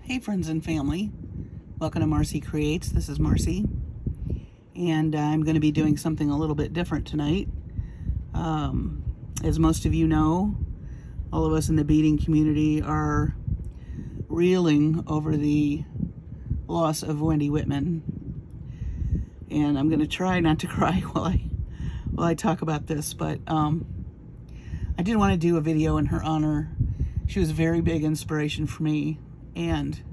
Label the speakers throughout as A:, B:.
A: Hey friends and family, welcome to Marcie Creates. This is Marcie, and I'm going to be doing something a little bit different tonight. As most of you know, all of us in the beading community are reeling over the loss of Wendy Whitman, and I'm going to try not to cry while I talk about this, but I did want to do a video in her honor. She was a very big inspiration for me, and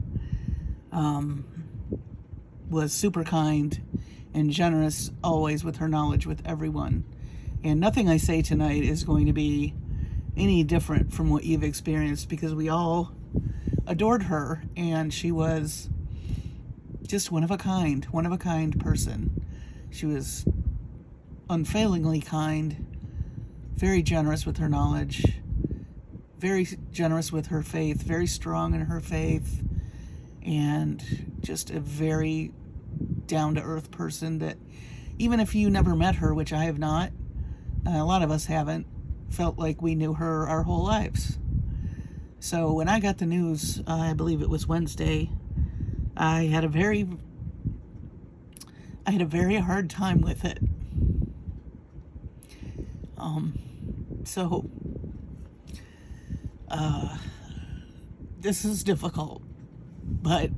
A: was super kind and generous always with her knowledge with everyone. And nothing I say tonight is going to be any different from what you've experienced, because we all adored her, and she was just one of a kind person. She was unfailingly kind, very generous with her knowledge, very generous with her faith, very strong in her faith, and just a very down-to-earth person that, even if you never met her, which I have not, a lot of us haven't, felt like we knew her our whole lives. So when I got the news, I believe it was Wednesday, I had a very hard time with it. This is difficult, but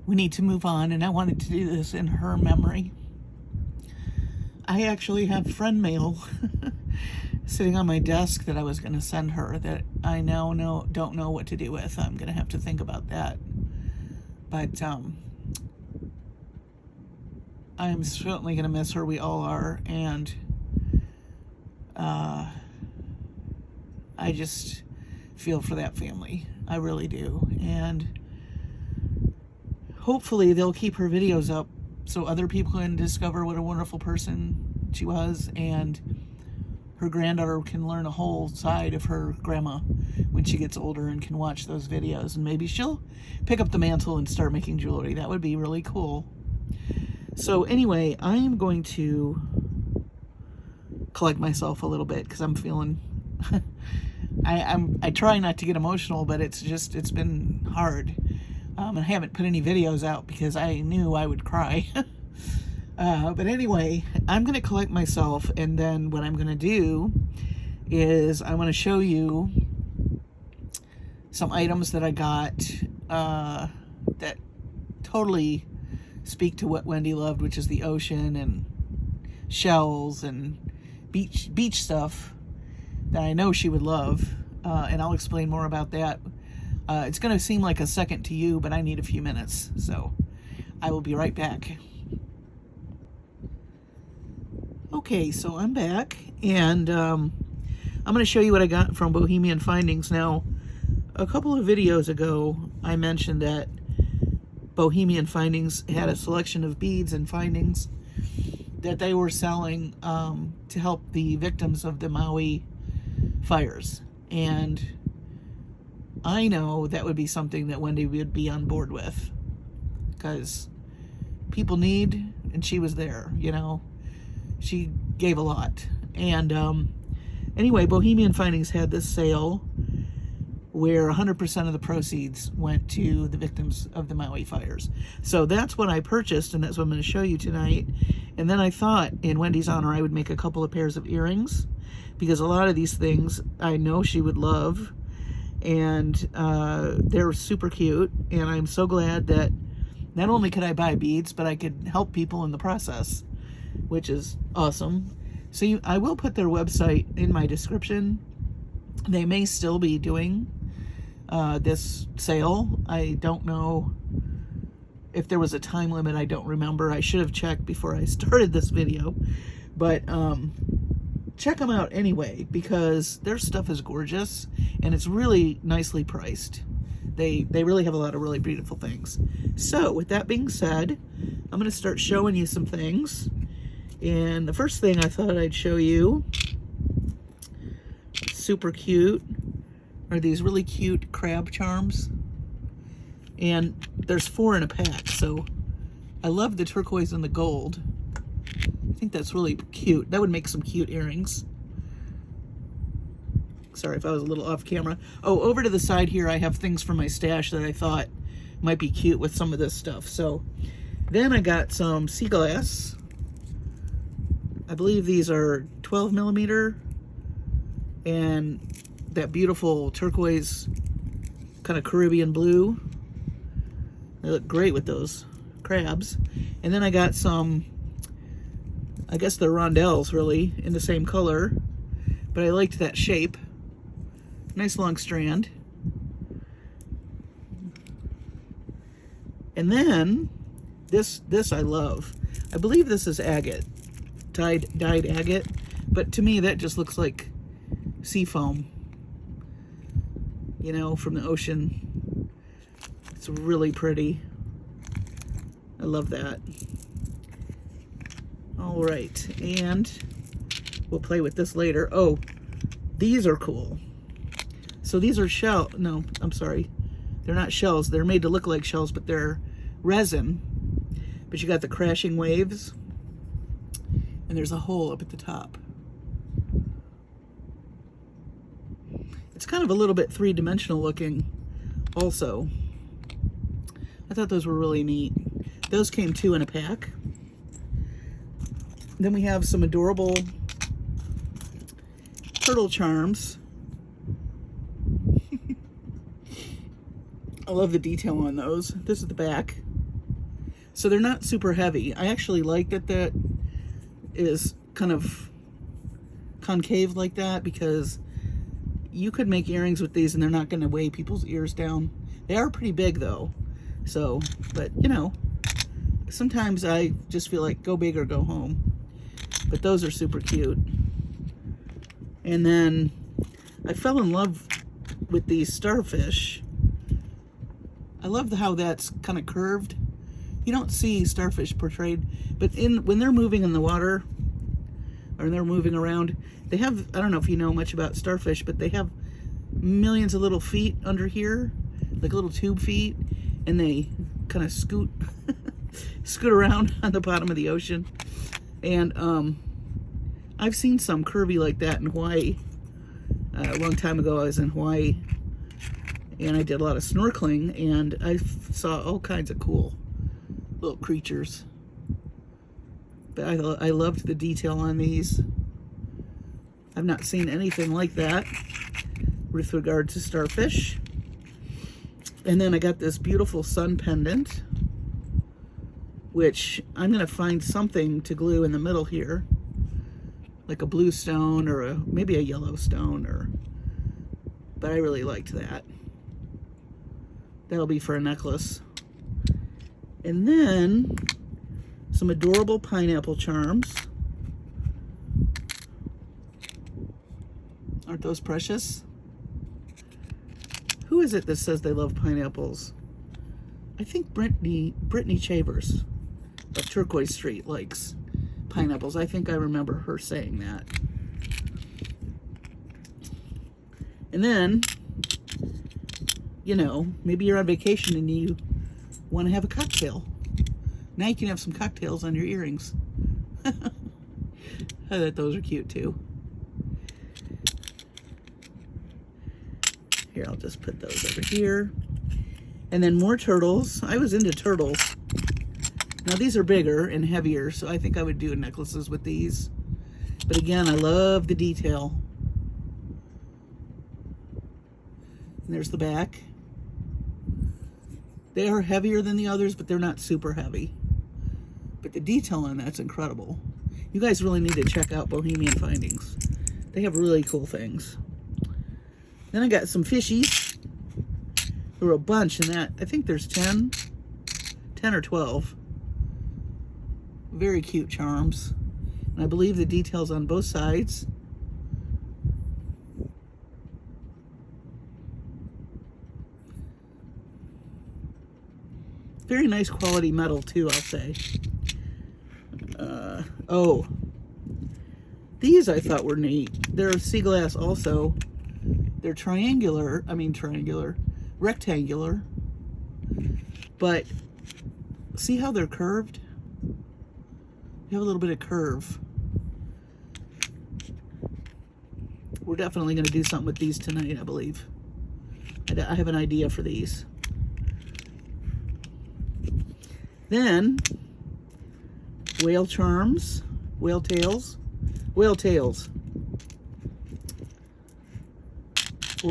A: we need to move on, and I wanted to do this in her memory. I actually have friend mail sitting on my desk that I was going to send her that I now don't know what to do with. I'm going to have to think about that. But I'm certainly going to miss her. We all are, and I just feel for that family. I really do. And hopefully they'll keep her videos up so other people can discover what a wonderful person she was, and her granddaughter can learn a whole side of her grandma when she gets older and can watch those videos, and maybe she'll pick up the mantle and start making jewelry. That would be really cool. So anyway, I am going to collect myself a little bit, because I'm feeling I try not to get emotional, but it's been hard. And I haven't put any videos out because I knew I would cry. But anyway, I'm going to collect myself, and then what I'm going to do is I want to show you some items that I got that totally speak to what Wendy loved, which is the ocean and shells and beach stuff that I know she would love, and I'll explain more about that. It's going to seem like a second to you, but I need a few minutes, so I will be right back. Okay, so I'm back, and I'm going to show you what I got from Bohemian Findings. Now, a couple of videos ago, I mentioned that Bohemian Findings had a selection of beads and findings that they were selling to help the victims of the Maui fires. And I know that would be something that Wendy would be on board with, because people need, and she was there, you know. She gave a lot. And anyway, Bohemian Findings had this sale where 100% of the proceeds went to the victims of the Maui fires. So that's what I purchased, and that's what I'm going to show you tonight. And then I thought, in Wendy's honor, I would make a couple of pairs of earrings, because a lot of these things I know she would love, and they're super cute. And I'm so glad that not only could I buy beads, but I could help people in the process, which is awesome. So I will put their website in my description. They may still be doing this sale. I don't know if there was a time limit. I don't remember. I should have checked before I started this video. But check them out anyway, because their stuff is gorgeous, and it's really nicely priced. They really have a lot of really beautiful things. So with that being said, I'm going to start showing you some things. And the first thing I thought I'd show you, super cute, are these really cute crab charms. And there's 4 in a pack, so I love the turquoise and the gold. I think that's really cute. That would make some cute earrings. Sorry if I was a little off camera. Oh, over to the side here, I have things from my stash that I thought might be cute with some of this stuff. So then I got some sea glass. I believe these are 12 millimeter, and that beautiful turquoise kind of Caribbean blue. They look great with those crabs. And then I got some, I guess they're rondelles really, in the same color, but I liked that shape. Nice long strand. And then this I love. I believe this is agate, dyed agate, but to me that just looks like sea foam, you know, from the ocean. It's really pretty. I love that. All right, and we'll play with this later. Oh, these are cool. So these are no, I'm sorry. They're not shells. They're made to look like shells, but they're resin. But you got the crashing waves, and there's a hole up at the top. It's kind of a little bit three-dimensional looking also. I thought those were really neat. Those came 2 in a pack. Then we have some adorable turtle charms. I love the detail on those. This is the back. So they're not super heavy. I actually like that is kind of concave like that, because you could make earrings with these and they're not going to weigh people's ears down. They are pretty big though. So, but you know, sometimes I just feel like go big or go home. But those are super cute. And then I fell in love with these starfish. I love how that's kind of curved. You don't see starfish portrayed, but when they're moving in the water, or they're moving around, they have, I don't know if you know much about starfish, but they have millions of little feet under here, like little tube feet, and they kind of scoot around on the bottom of the ocean. And I've seen some curvy like that in Hawaii. A long time ago I was in Hawaii, and I did a lot of snorkeling, and I saw all kinds of cool little creatures. But I loved the detail on these. I've not seen anything like that with regard to starfish. And then I got this beautiful sun pendant, which I'm going to find something to glue in the middle here, like a blue stone or maybe a yellow stone, but I really liked that. That'll be for a necklace. And then some adorable pineapple charms. Aren't those precious? Who is it that says they love pineapples? I think Brittany Chavers of Turquoise Street likes pineapples. I think I remember her saying that. And then, you know, maybe you're on vacation and you want to have a cocktail. Now you can have some cocktails on your earrings. I thought those are cute too. Here, I'll just put those over here. And then more turtles. I was into turtles. Now these are bigger and heavier, so I think I would do necklaces with these. But again, I love the detail. And there's the back. They are heavier than the others, but they're not super heavy. But the detail on that's incredible. You guys really need to check out Bohemian Findings. They have really cool things. Then I got some fishies. There were a bunch in that. I think there's 10 or 12. Very cute charms. And I believe the details on both sides. Very nice quality metal too, I'll say. Oh, these I thought were neat. They're sea glass also. They're rectangular. But see how they're curved? They have a little bit of curve we're definitely going to do something with these tonight, I believe. I have an idea for these. Then, whale charms, whale tails. 4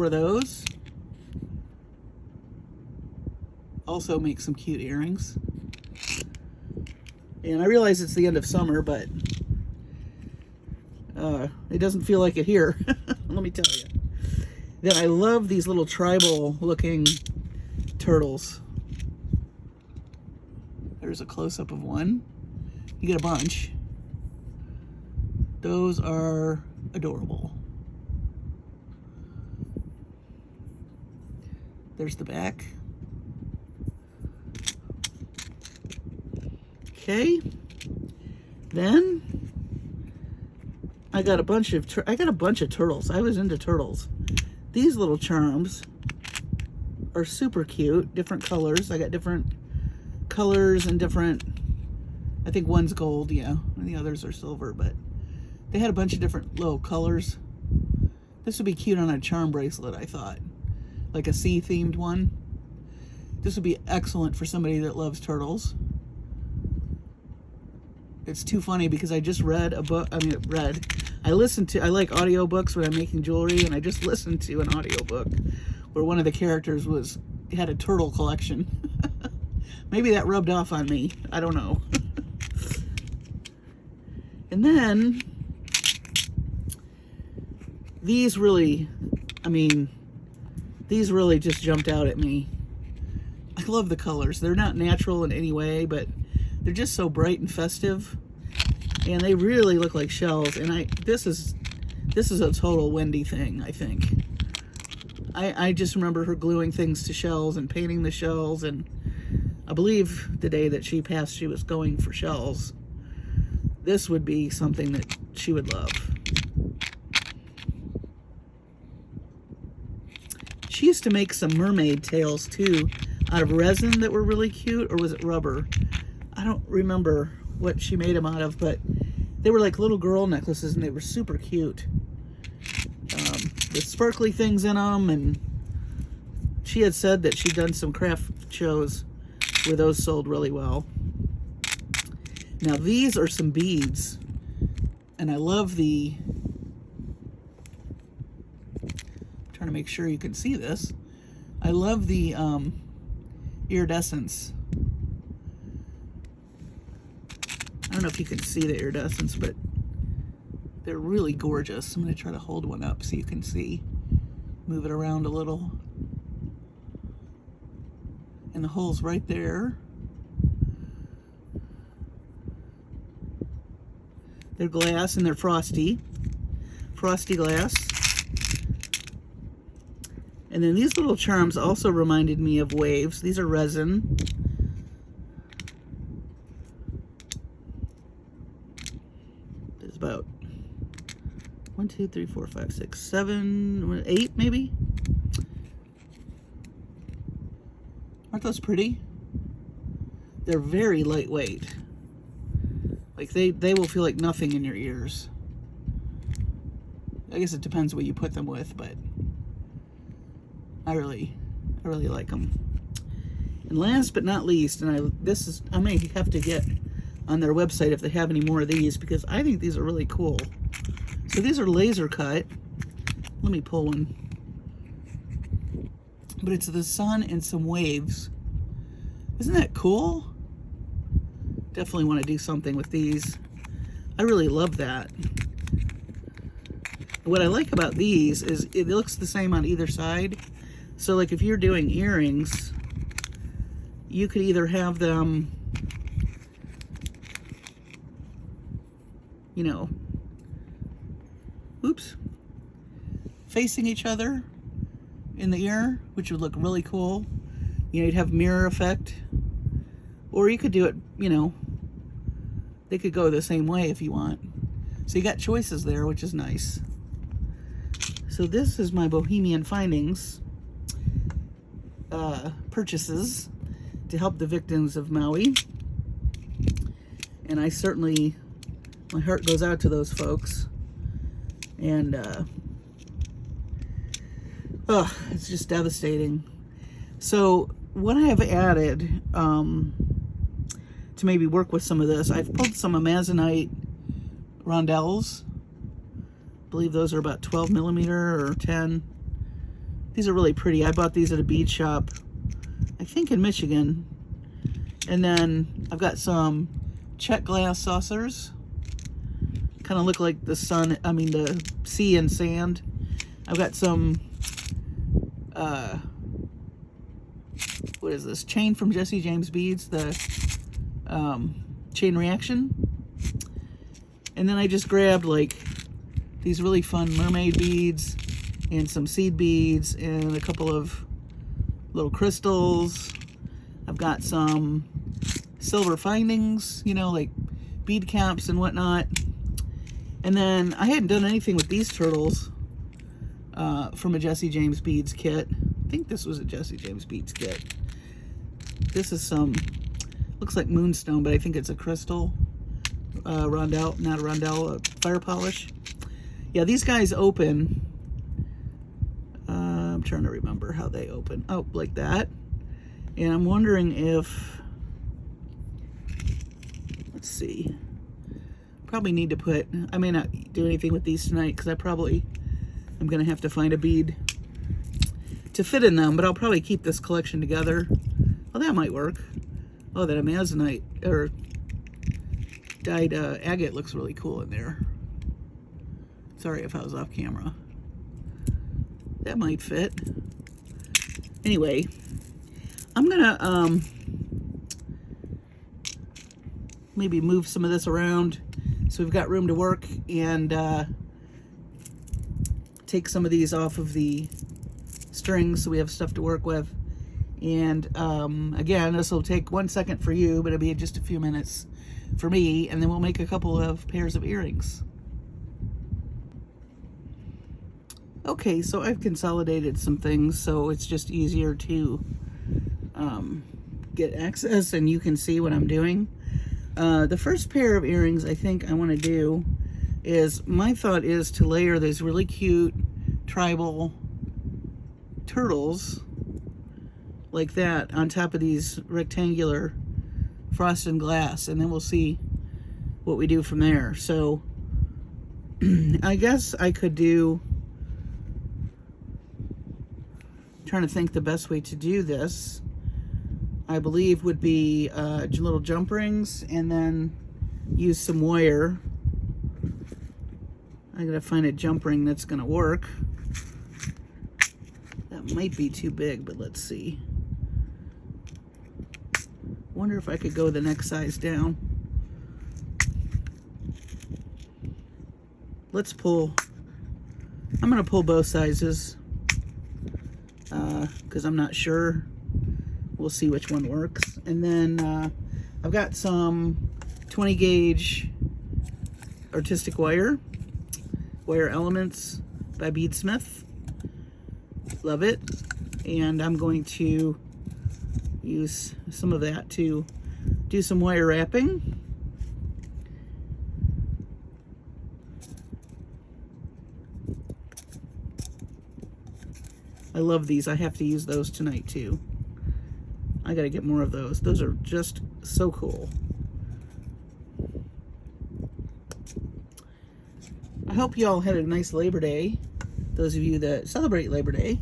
A: of those. Also make some cute earrings. And I realize it's the end of summer, but it doesn't feel like it here. Let me tell you. Then I love these little tribal looking turtles. There's a close-up of one. You get a bunch. Those are adorable. There's the back. Okay. Then I got a bunch of turtles. I was into turtles. These little charms are super cute. Different colors. I got different colors and different. I think one's gold, yeah, and the others are silver. But they had a bunch of different little colors. This would be cute on a charm bracelet, I thought, like a sea-themed one. This would be excellent for somebody that loves turtles. It's too funny because I just read a book. I like audiobooks when I'm making jewelry, and I just listened to an audiobook where one of the characters had a turtle collection. Maybe that rubbed off on me. I don't know. And then these really just jumped out at me. I love the colors. They're not natural in any way, but they're just so bright and festive, and they really look like shells. And this is a total Wendy thing, I think. I just remember her gluing things to shells and painting the shells, and I believe the day that she passed, she was going for shells. This would be something that she would love. She used to make some mermaid tails too, out of resin that were really cute, or was it rubber? I don't remember what she made them out of, but they were like little girl necklaces, and they were super cute. With sparkly things in them, and she had said that she'd done some craft shows where those sold really well. Now these are some beads, and I love the, I'm trying to make sure you can see this. I love the iridescence. I don't know if you can see the iridescence, but they're really gorgeous. I'm going to try to hold one up so you can see. Move it around a little. And the hole's right there. They're glass and they're frosty. Frosty glass. And then these little charms also reminded me of waves. These are resin. There's about 1, 2, 3, 4, 5, 6, 7, 8 maybe. Aren't those pretty? They're very lightweight. Like they will feel like nothing in your ears. I guess it depends what you put them with, but I really like them. And last but not least, and I may have to get on their website if they have any more of these, because I think these are really cool. So these are laser cut. Let me pull one. But it's the sun and some waves. Isn't that cool? Definitely want to do something with these. I really love that. What I like about these is it looks the same on either side. So like if you're doing earrings, you could either have them, you know, oops, facing each other in the ear, which would look really cool. You know, you'd have mirror effect. Or you could do it, you know, they could go the same way if you want. So you got choices there, which is nice. So this is my Bohemian Findings purchases to help the victims of Maui. And I certainly, my heart goes out to those folks. And Ugh, it's just devastating. So what I have added to maybe work with some of this, I've pulled some Amazonite rondelles. I believe those are about 12 millimeter or 10. These are really pretty. I bought these at a bead shop, I think in Michigan. And then I've got some check glass saucers. Kind of look like the sun, I mean the sea and sand. I've got some, what is this? Chain from Jesse James Beads, the chain reaction. And then I just grabbed like these really fun mermaid beads and some seed beads and a couple of little crystals. I've got some silver findings, you know, like bead caps and whatnot. And then I hadn't done anything with these turtles from a Jesse James Beads kit. I think this was a Jesse James Beads kit. This is some, looks like moonstone, but I think it's a crystal rondelle, not a rondelle, a fire polish. Yeah, these guys open. I'm trying to remember how they open. Oh, like that. And I'm wondering if, let's see, probably need to put, I may not do anything with these tonight because I'm gonna have to find a bead to fit in them, but I'll probably keep this collection together. Well, that might work. Oh, that Amazonite or dyed agate looks really cool in there. Sorry if I was off camera. That might fit. Anyway, I'm gonna maybe move some of this around so we've got room to work, and take some of these off of the strings so we have stuff to work with. And again, this will take 1 second for you, but it'll be just a few minutes for me, and then we'll make a couple of pairs of earrings. Okay, so I've consolidated some things so it's just easier to get access and you can see what I'm doing. The first pair of earrings I think I want to do is, my thought is to layer these really cute tribal turtles like that on top of these rectangular frosted glass, and then we'll see what we do from there. So I guess I could do, trying to think the best way to do this, I believe would be little jump rings, and then use some wire. I gotta find a jump ring that's gonna work. That might be too big, but let's see. Wonder if I could go the next size down. Let's pull, I'm gonna pull both sizes because I'm not sure. We'll see which one works. And then I've got some 20 gauge artistic wire elements by Beadsmith. Love it. And I'm going to use some of that to do some wire wrapping. I love these. I have to use those tonight too. I gotta get more of those. Those are just so cool. I hope you all had a nice Labor Day. Those of you that celebrate Labor Day.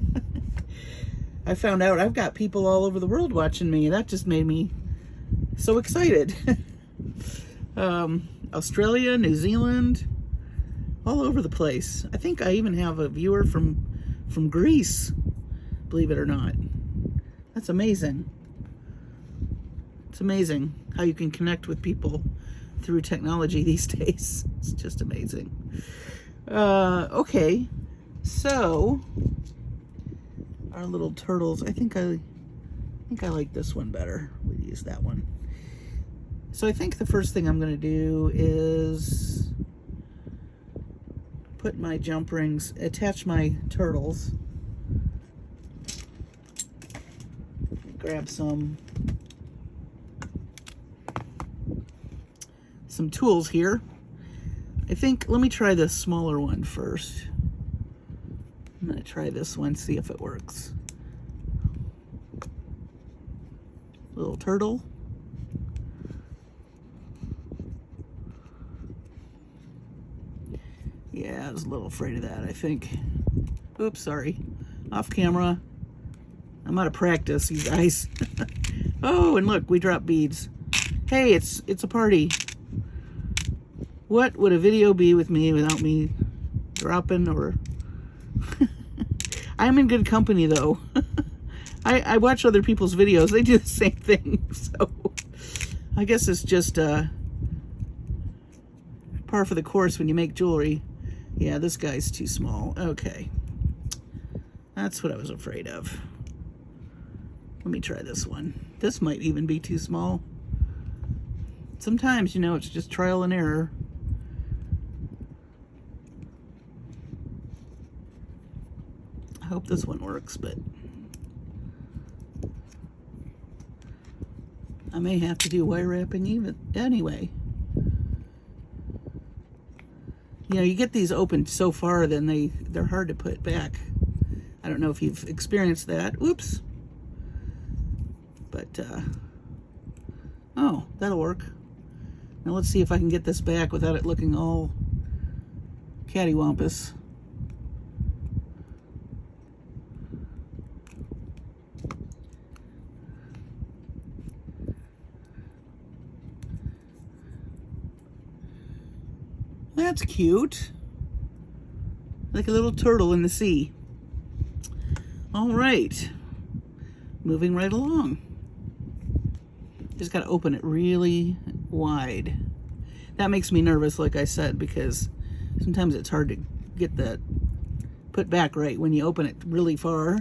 A: I found out I've got people all over the world watching me. That just made me so excited. Australia, New Zealand, all over the place. I think I even have a viewer from Greece, believe it or not. That's amazing. It's amazing how you can connect with people through technology these days. It's just amazing. Okay, so our little turtles, I think I like this one better. We'll use that one. So I think the first thing I'm going to do is put my jump rings, attach my turtles, grab some tools here. I think, let me try this smaller one first. I'm going to try this one, see if it works. Little turtle. Yeah, I was a little afraid of that, I think. Oops, sorry. Off camera. I'm out of practice, you guys. Oh, and look, we dropped beads. Hey, it's a party. What would a video be with me without me dropping or... I'm in good company, though. I watch other people's videos. They do the same thing. So I guess it's just par for the course when you make jewelry. Yeah, this guy's too small. Okay. That's what I was afraid of. Let me try this one. This might even be too small. Sometimes, you know, it's just trial and error. I hope this one works, but I may have to do wire wrapping even anyway. You know, you get these open so far, then they're hard to put back. I don't know if you've experienced that. Oops. But, oh, that'll work. Now let's see if I can get this back without it looking all cattywampus. That's cute. Like a little turtle in the sea. All right. Moving right along. Just got to open it really wide. That makes me nervous, like I said, because sometimes it's hard to get that put back right when you open it really far.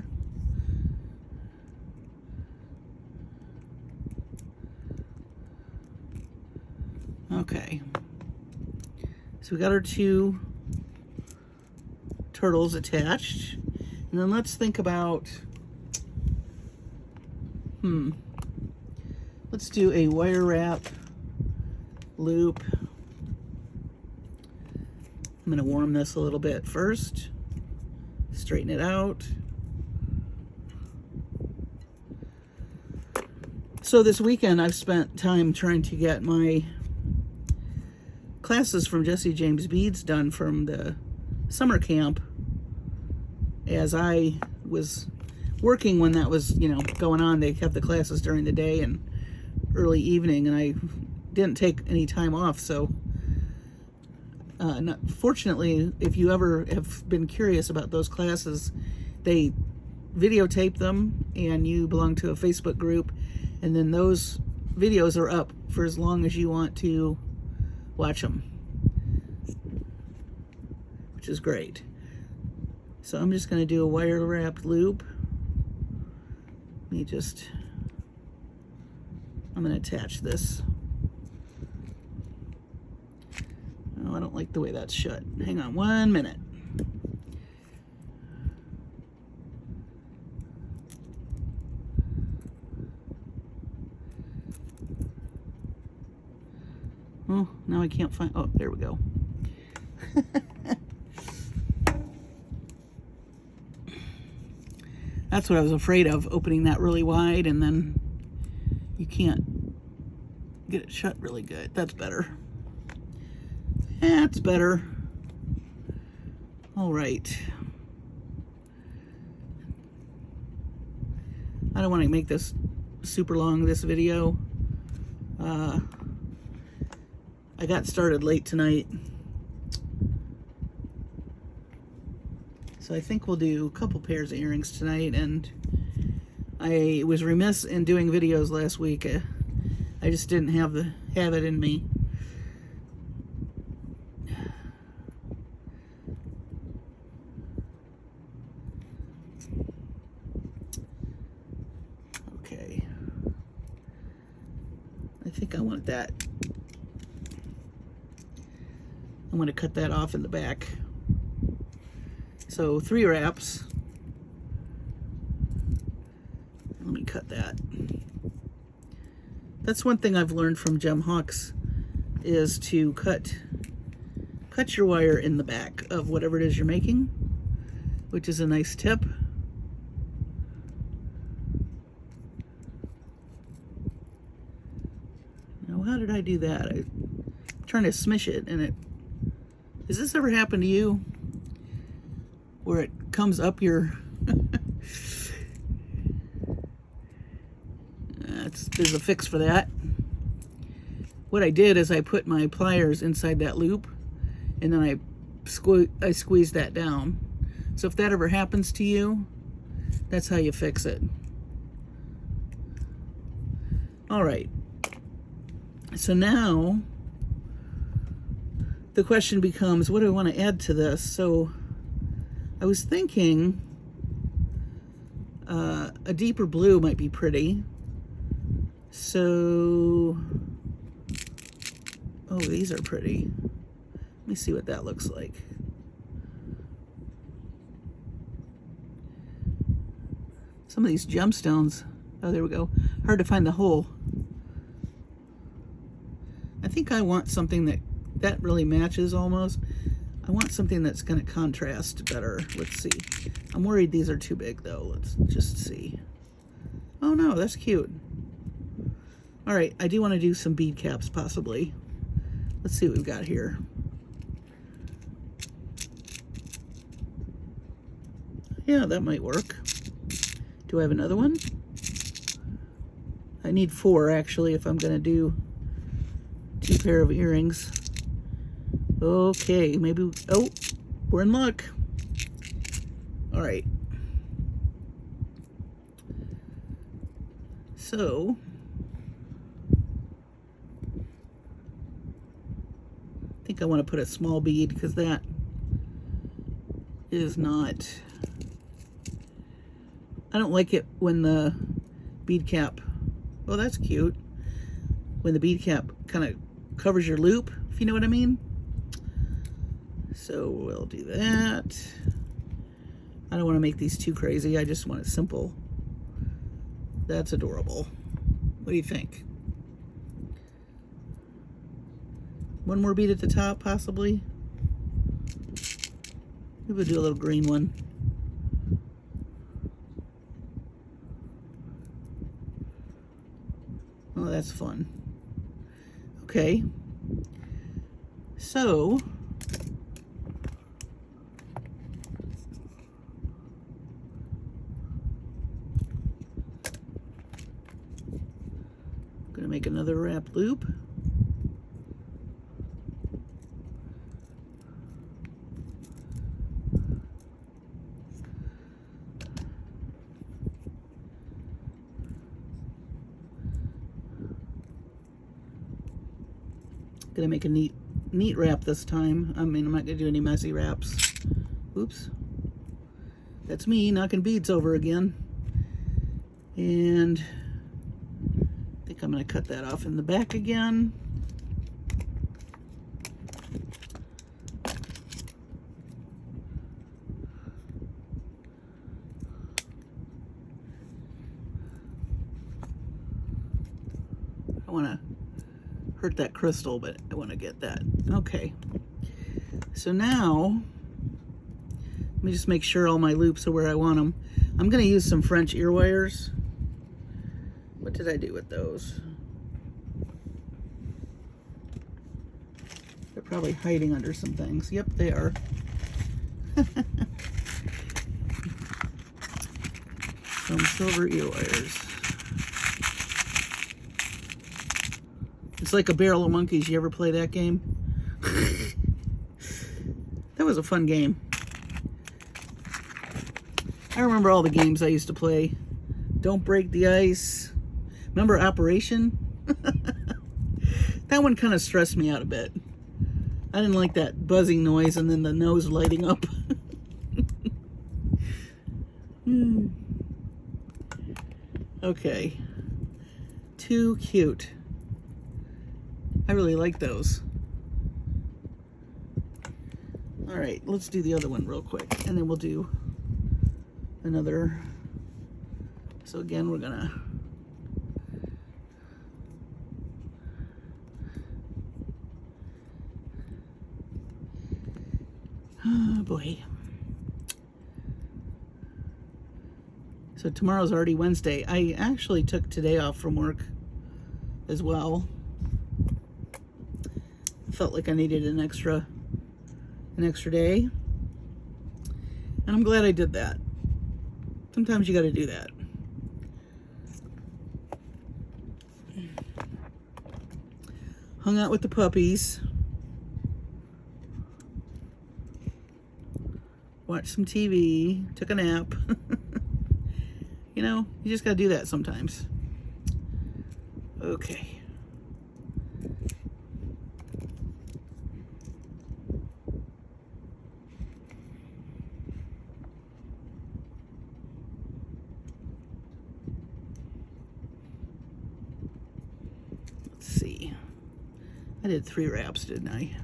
A: Okay. So we got our two turtles attached. And then let's think about, let's do a wire wrap loop. I'm going to warm this a little bit first. Straighten it out. So this weekend I've spent time trying to get my classes from Jesse James Beads done from the summer camp, as I was working when that was, you know, going on. They kept the classes during the day and early evening, and I didn't take any time off. So fortunately, if you ever have been curious about those classes, they videotape them and you belong to a Facebook group, and then those videos are up for as long as you want to watch them, which is great. So I'm just going to do a wire wrapped loop. I'm going to attach this. Oh, I don't like the way that's shut. Hang on 1 minute. Oh, now I can't find, oh, there we go. That's what I was afraid of, opening that really wide and then you can't get it shut really good. That's better. That's better. All right. I don't want to make this super long, this video. I got started late tonight, so I think we'll do a couple pairs of earrings tonight, and I was remiss in doing videos last week. I just didn't have it in me. Okay. I think I want that. I'm going to cut that off in the back. So 3 wraps. Let me cut that. That's one thing I've learned from Gem Hawks, is to cut your wire in the back of whatever it is you're making. which is a nice tip. Now, how did I do that? I'm trying to smish it, and has this ever happened to you? Where it comes up your... There's a fix for that. What I did is I put my pliers inside that loop, and then I squeezed that down. So if that ever happens to you, that's how you fix it. All right. So now the question becomes, what do I want to add to this? So I was thinking a deeper blue might be pretty. So, oh, these are pretty. Let me see what that looks like. Some of these gemstones, oh, there we go. Hard to find the hole. I think I want something that really matches almost. I want something that's going to contrast better. Let's see. I'm worried these are too big though. Let's just see. Oh no, that's cute. All right, I do want to do some bead caps possibly. Let's see what we've got here. Yeah, that might work. Do I have another one? I need 4 actually if I'm going to do 2 pair of earrings. Okay, maybe, oh, we're in luck. All right. So, I think I want to put a small bead because that is not, I don't like it when the bead cap, oh, that's cute. When the bead cap kind of covers your loop, if you know what I mean. So we'll do that. I don't want to make these too crazy. I just want it simple. That's adorable. What do you think? One more bead at the top, possibly. Maybe we'll do a little green one. Oh, that's fun. Okay. So, I'm going to make another wrap loop. Gonna make a neat wrap this time. I mean, I'm not gonna do any messy wraps. Oops. That's me knocking beads over again. And I think I'm gonna cut that off in the back again. I wanna hurt that crystal, but I want to get that. Okay, so now let me just make sure all my loops are where I want them. I'm going to use some French ear wires. What did I do with those? They're probably hiding under some things. Yep, they are. Some silver ear wires. It's like a barrel of monkeys. You ever play that game? That was a fun game. I remember all the games I used to play. Don't Break the Ice. Remember Operation? That one kind of stressed me out a bit. I didn't like that buzzing noise and then the nose lighting up. Okay. Too cute. I really like those. All right, let's do the other one real quick, and then we'll do another. So again, we're gonna oh boy. So tomorrow's already Wednesday. I actually took today off from work as well. Felt like I needed an extra day. And I'm glad I did that. Sometimes you got to do that. Hung out with the puppies. Watched some TV. Took a nap. You know, you just got to do that sometimes. Okay. Let's see. I did 3 wraps, didn't I?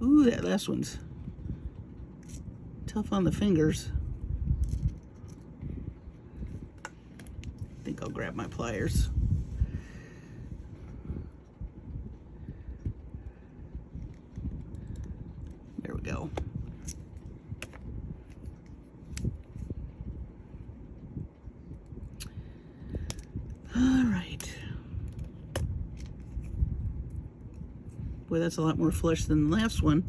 A: Ooh, that last one's tough on the fingers. I think I'll grab my pliers. There we go. All right. Boy, that's a lot more flush than the last one.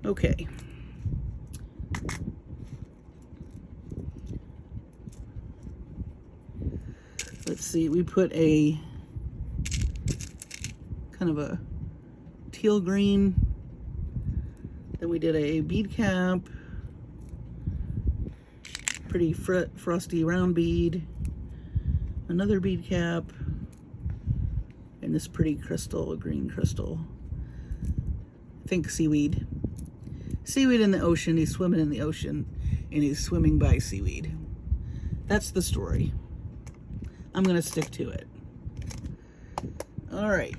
A: Okay. Let's see, we put a kind of a teal green, then we did a bead cap, pretty frosty round bead, another bead cap, and this pretty crystal, a green crystal. I think seaweed. Seaweed in the ocean, he's swimming in the ocean, and he's swimming by seaweed. That's the story. I'm gonna stick to it. All right.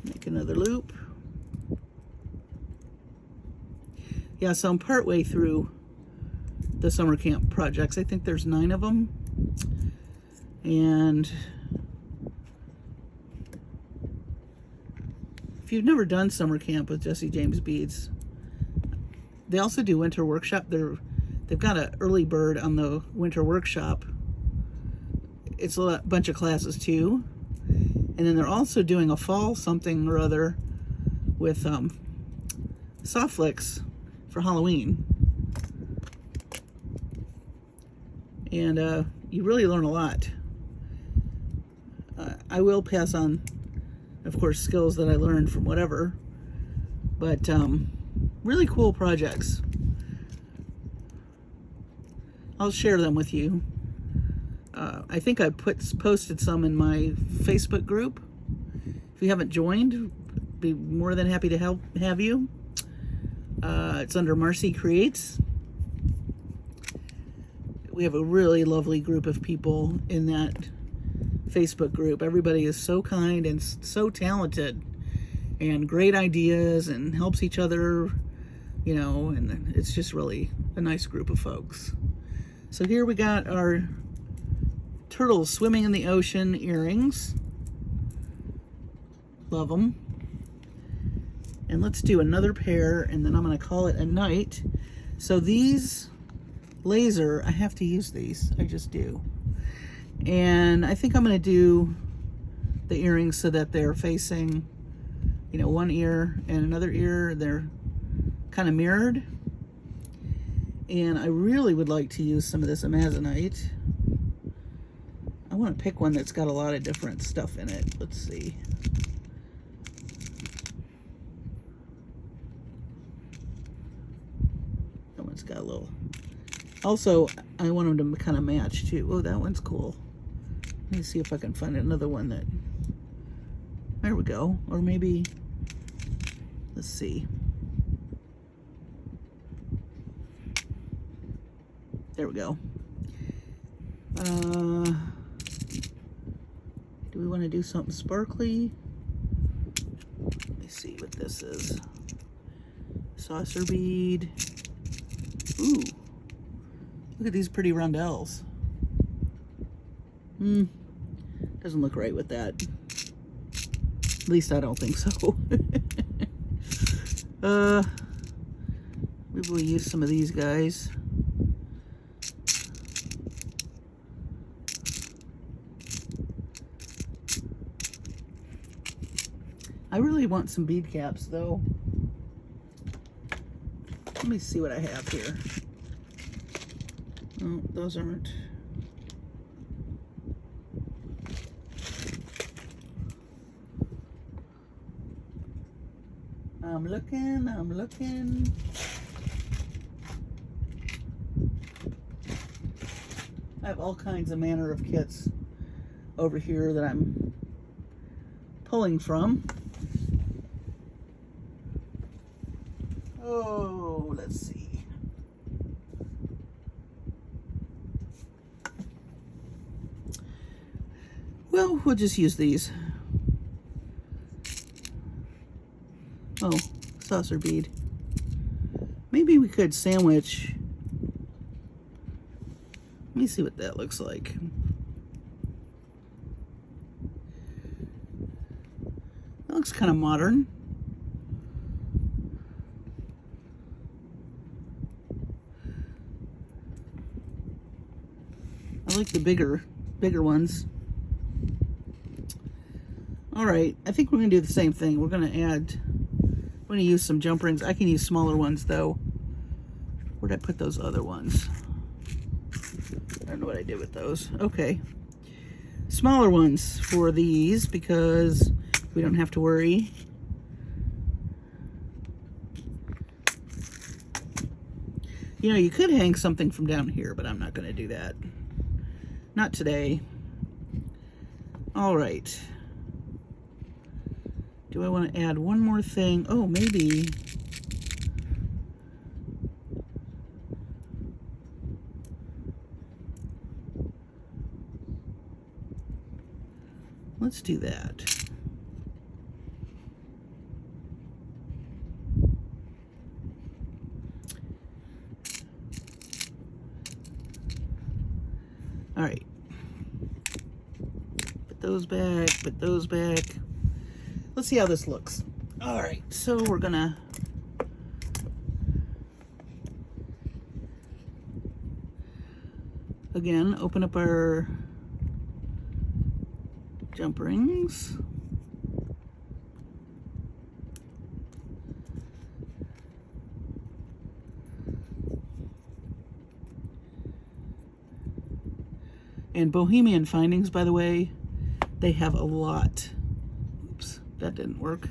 A: Make another loop. Yeah, so I'm partway through the summer camp projects. I think there's 9 of them. And if you've never done summer camp with Jesse James Beads, they also do winter workshop. They've got an early bird on the winter workshop. It's a bunch of classes too. And then they're also doing a fall something or other with soft flicks for Halloween. And you really learn a lot. I will pass on, of course, skills that I learned from whatever, but really cool projects. I'll share them with you. I think I posted some in my Facebook group. If you haven't joined, I'd be more than happy to have you. It's under Marcie Creates. We have a really lovely group of people in that Facebook group. Everybody is so kind and so talented and great ideas and helps each other, you know, and it's just really a nice group of folks. So here we got our turtles swimming in the ocean earrings. Love them. And let's do another pair, and then I'm going to call it a night. So these laser, I have to use these. I just do. And I think I'm going to do the earrings so that they're facing, you know, one ear and another ear. They're kind of mirrored. And I really would like to use some of this amazonite. I want to pick one that's got a lot of different stuff in it. Let's see. That one's got a little... Also, I want them to kind of match too. Oh, that one's cool. Let me see if I can find another one that... There we go. Or maybe... Let's see. There we go. Do we want to do something sparkly? Let me see what this is. Saucer bead. Ooh. Look at these pretty rondelles. Doesn't look right with that. At least I don't think so. Maybe we'll use some of these guys. I really want some bead caps though. Let me see what I have here. Oh, those aren't. I'm looking. I have all kinds of manner of kits over here that I'm pulling from. Oh, let's see. Well, we'll just use these. Oh, saucer bead. Maybe we could sandwich. Let me see what that looks like. That looks kind of modern. I like the bigger ones. All right, I think we're gonna do the same thing. We're gonna use some jump rings. I can use smaller ones though. Where'd I put those other ones? I don't know what I did with those. Okay, smaller ones for these because we don't have to worry. You know, you could hang something from down here, but I'm not gonna do that. Not today. All right. Do I want to add one more thing? Oh, maybe. Let's do that. All right. Put those back, put those back. Let's see how this looks. All right, so we're gonna again open up our jump rings. And Bohemian Findings, by the way, they have a lot. Oops, that didn't work.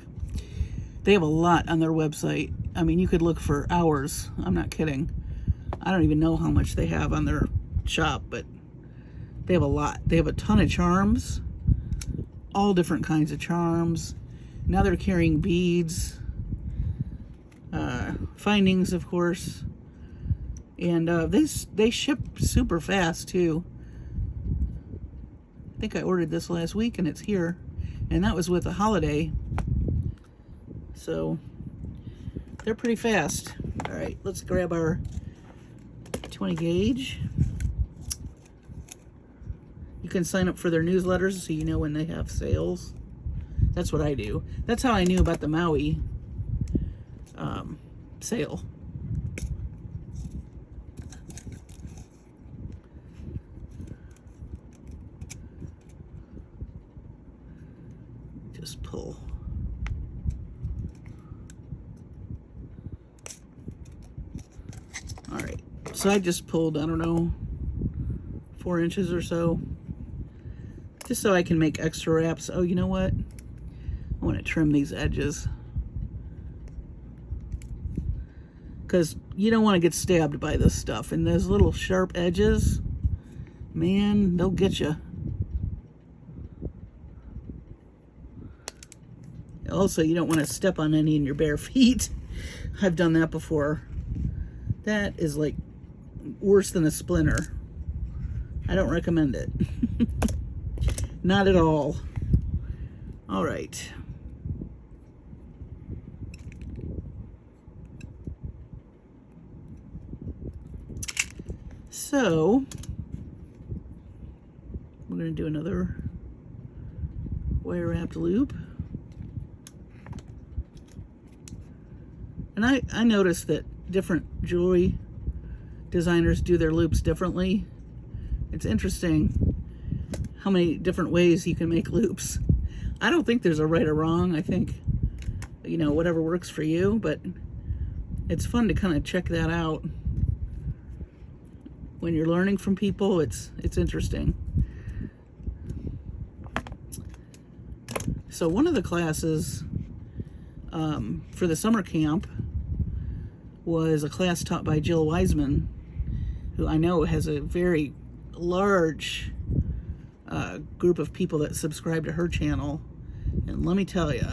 A: They have a lot on their website. I mean, you could look for hours. I'm not kidding. I don't even know how much they have on their shop, but they have a lot. They have a ton of charms, all different kinds of charms. Now they're carrying beads, findings, of course, and they ship super fast too. I think I ordered this last week and it's here, and that was with a holiday, so they're pretty fast. All right, let's grab our 20 gauge. You can sign up for their newsletters so you know when they have sales. That's what I do. That's how I knew about the Maui sale. Just pull. All right, so I just pulled, I don't know, 4 inches or so, just so I can make extra wraps. Oh, you know what? I want to trim these edges because you don't want to get stabbed by this stuff, and those little sharp edges, man, they'll get you. Also, you don't want to step on any in your bare feet. I've done that before. That is like worse than a splinter. I don't recommend it. Not at all. All right. So, we're going to do another wire wrapped loop. And I noticed that different jewelry designers do their loops differently. It's interesting how many different ways you can make loops. I don't think there's a right or wrong. I think, you know, whatever works for you, but it's fun to kind of check that out. When you're learning from people, it's interesting. So one of the classes for the summer camp was a class taught by Jill Wiseman, who I know has a very large group of people that subscribe to her channel. And let me tell you,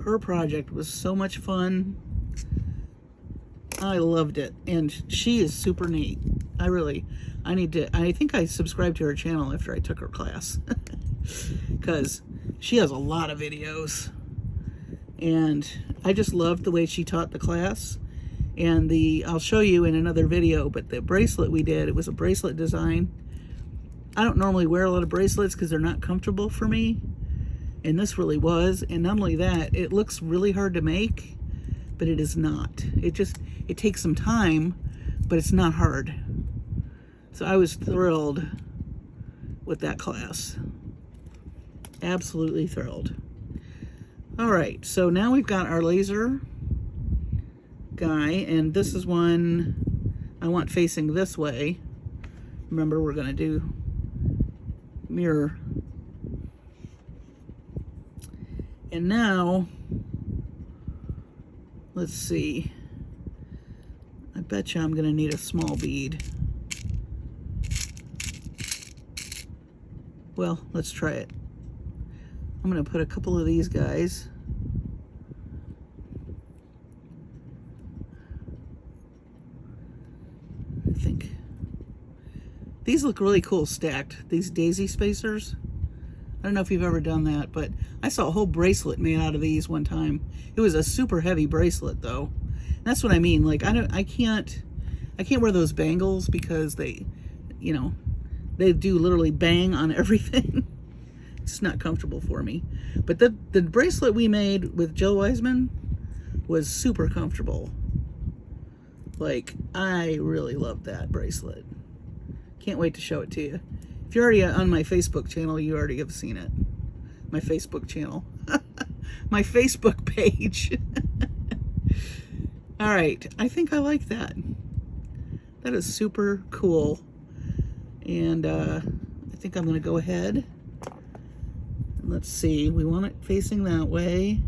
A: her project was so much fun. I loved it, and she is super neat. I think I subscribed to her channel after I took her class because she has a lot of videos, and I just loved the way she taught the class. And I'll show you in another video, but the bracelet we did, it was a bracelet design. I don't normally wear a lot of bracelets because they're not comfortable for me, and this really was. And not only that, it looks really hard to make, but it is not. It takes some time, but it's not hard. So I was thrilled with that class. Absolutely thrilled. All right, so now we've got our laser guy, and this is one I want facing this way. Remember, we're gonna do mirror. And now, let's see. I bet you I'm gonna need a small bead. Well, let's try it. I'm gonna put a couple of these guys. I think these look really cool stacked, these daisy spacers. I don't know if you've ever done that, but I saw a whole bracelet made out of these one time. It was a super heavy bracelet though. That's what I mean. Like I can't wear those bangles because they, you know, they do literally bang on everything. It's not comfortable for me. But the bracelet we made with Jill Wiseman was super comfortable. Like, I really loved that bracelet. Can't wait to show it to you. If you're already on my Facebook channel, you already have seen it. My Facebook channel. My Facebook page. All right, I think I like that. That is super cool. And I think I'm gonna go ahead. Let's see, we want it facing that way.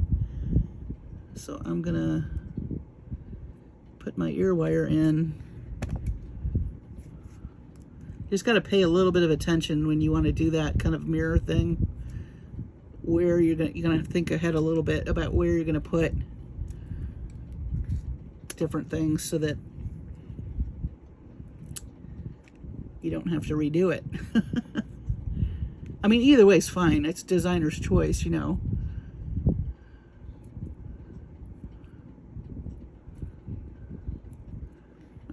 A: So I'm gonna put my ear wire in. Just gotta pay a little bit of attention when you want to do that kind of mirror thing, where you're gonna think ahead a little bit about where you're gonna put different things so that you don't have to redo it. I mean, either way is fine. It's designer's choice, you know.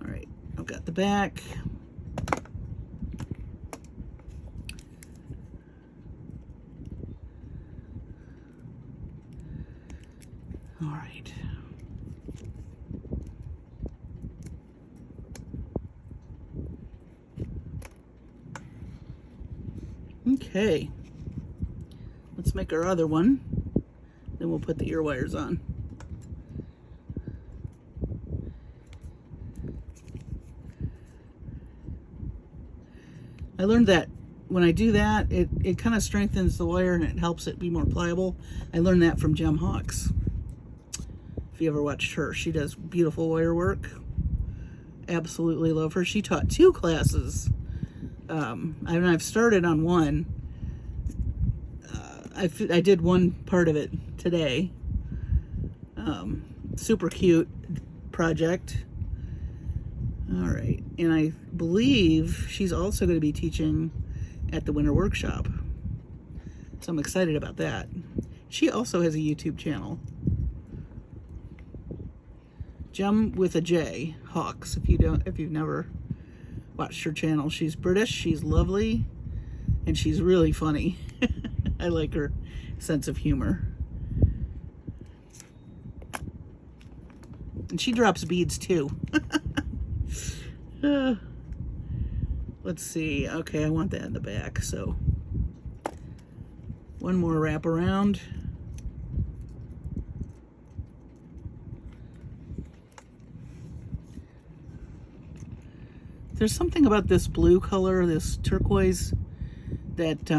A: All right, I've got the back. All right. Okay, let's make our other one, then we'll put the ear wires on. I learned that when I do that, it kind of strengthens the wire and it helps it be more pliable. I learned that from Gem Hawks. If you ever watched her, she does beautiful wire work. Absolutely love her. She taught 2 classes. I've started on one. I did one part of it today. Super cute project. All right, and I believe she's also going to be teaching at the winter workshop. So I'm excited about that. She also has a YouTube channel. Gem with a J, Hawks, if you've never watched her channel. She's British, she's lovely, and she's really funny. I like her sense of humor. And she drops beads too. Let's see. Okay, I want that in the back. So one more wrap around. There's something about this blue color, this turquoise, that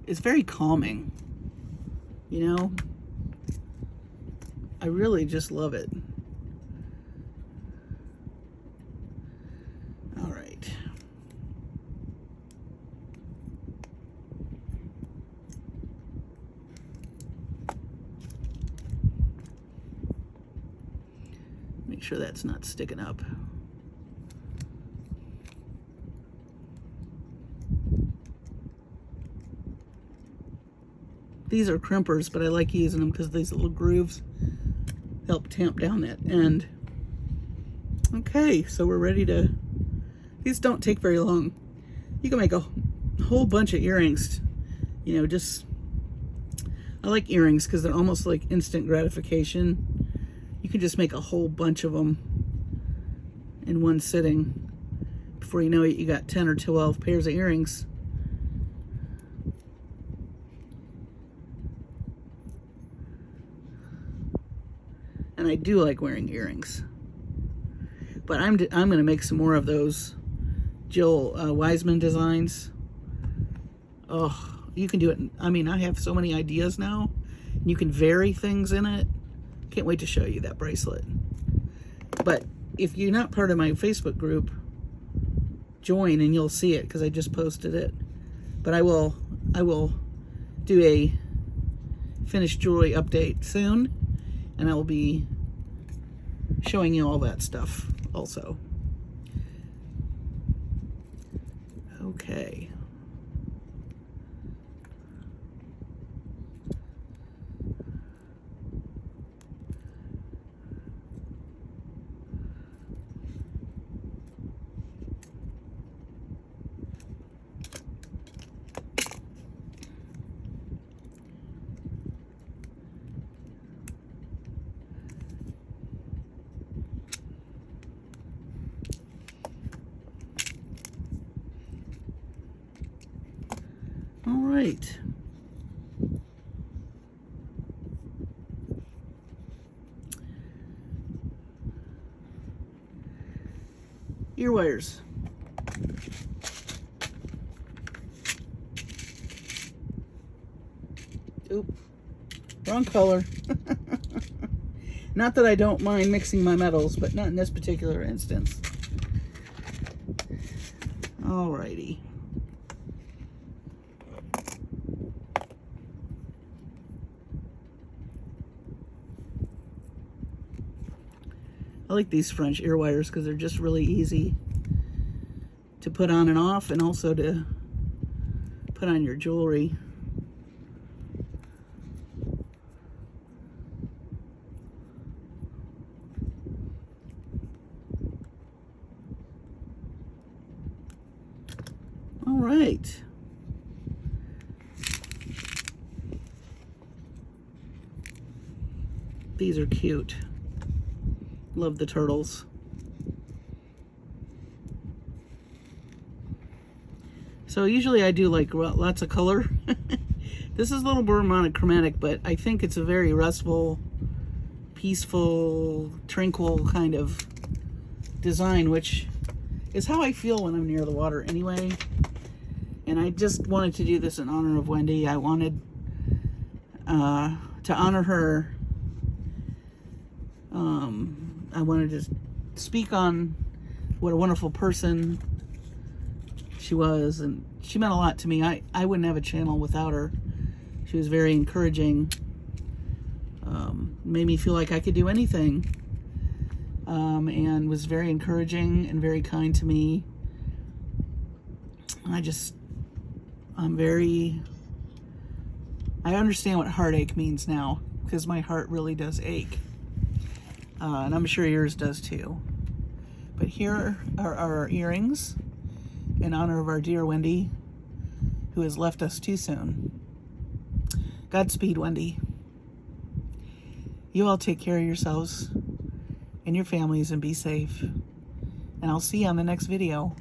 A: is very calming. You know? I really just love it. All right. Make sure that's not sticking up. These are crimpers, but I like using them because these little grooves help tamp down that end. Okay, so we're ready to, these don't take very long. You can make a whole bunch of earrings, you know, just, I like earrings because they're almost like instant gratification. You can just make a whole bunch of them in one sitting. Before you know it, you got 10 or 12 pairs of earrings. And I do like wearing earrings. But I'm going to make some more of those Jill Wiseman designs. Oh, you can do it. I mean, I have so many ideas now. You can vary things in it. Can't wait to show you that bracelet. But if you're not part of my Facebook group, join and you'll see it because I just posted it. But I will do a finished jewelry update soon. And I will be showing you all that stuff also. Okay. All right. Ear wires. Oop, wrong color. Not that I don't mind mixing my metals, but not in this particular instance. Alrighty. I like these French ear wires because they're just really easy to put on and off, and also to put on your jewelry. All right. These are cute. Love the turtles. So usually I do like lots of color. This is a little more monochromatic, but I think it's a very restful, peaceful, tranquil kind of design, which is how I feel when I'm near the water anyway. And I just wanted to do this in honor of Wendy. I wanted to honor her. I wanted to speak on what a wonderful person she was, and she meant a lot to me. I wouldn't have a channel without her. She was very encouraging, made me feel like I could do anything, and was very encouraging and very kind to me. I understand what heartache means now, because my heart really does ache. And I'm sure yours does too. But here are our earrings in honor of our dear Wendy, who has left us too soon. Godspeed, Wendy. You all take care of yourselves and your families and be safe. And I'll see you on the next video.